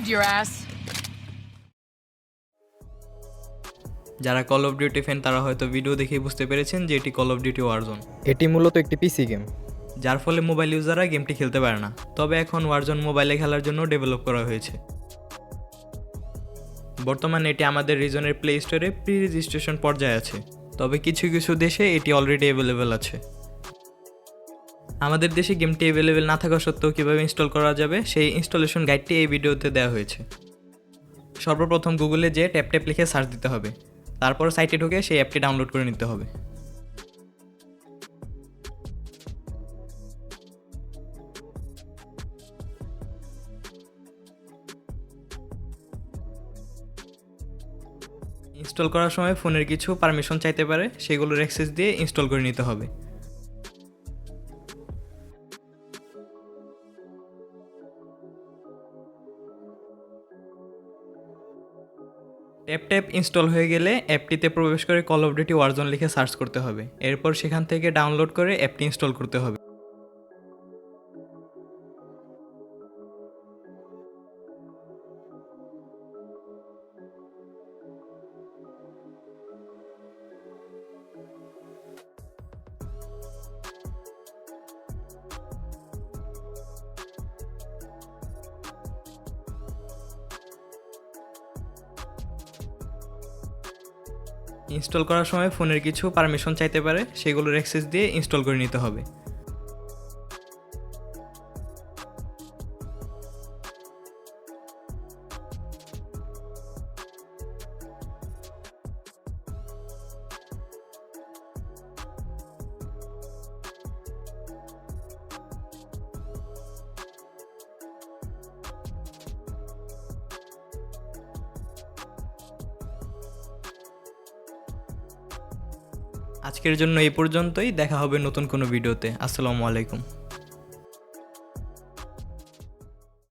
Saved your ass. যারা call of duty fan তারা হয়তো ভিডিও দেখেই বুঝতে পেরেছেন যে এটি কল অফ ডিউটি ওয়ারজোন, এটি মূলত একটি পিসি গেম, যার ফলে মোবাইল ইউজাররা গেমটি খেলতে পারে না। তবে এখন ওয়ারজোন মোবাইলে খেলার জন্য ডেভেলপ করা হয়েছে। বর্তমানে এটি আমাদের রিজনের প্লে স্টোরে প্রি রেজিস্ট্রেশন পর্যায়ে আছে, তবে কিছু কিছু দেশে এটি অলরেডি অ্যাভেলেবেল আছে। আমাদের দেশে গেমটি অ্যাভেলেবেল না থাকা সত্ত্বেও কীভাবে ইনস্টল করা যাবে সেই ইনস্টলেশন গাইডটি এই ভিডিওতে দেওয়া হয়েছে। সর্বপ্রথম গুগলে যে ট্যাপ ট্যাপ লিখে সার্চ দিতে হবে, তারপর সাইটে ঢুকে সেই অ্যাপটি ডাউনলোড করে নিতে হবে। ইনস্টল করার সময় ফোনের কিছু পারমিশন চাইতে পারে, সেগুলোর অ্যাক্সেস দিয়ে ইনস্টল করে নিতে হবে। ট্যাপ ট্যাপ ইনস্টল হয়ে গেলে অ্যাপটিতে প্রবেশ করে কল অফ ডিউটি ওয়ারজোন লিখে সার্চ করতে হবে। এরপর সেখান থেকে ডাউনলোড করে অ্যাপটি ইনস্টল করতে হবে। ইনস্টল করার সময় ফোনের কিছু পারমিশন চাইতে পারে, সেগুলোর অ্যাক্সেস দিয়ে ইনস্টল করে নিতে হবে। আজকের জন্য এই পর্যন্তই, দেখা হবে নতুন কোনো ভিডিওতে। আসসালামু আলাইকুম।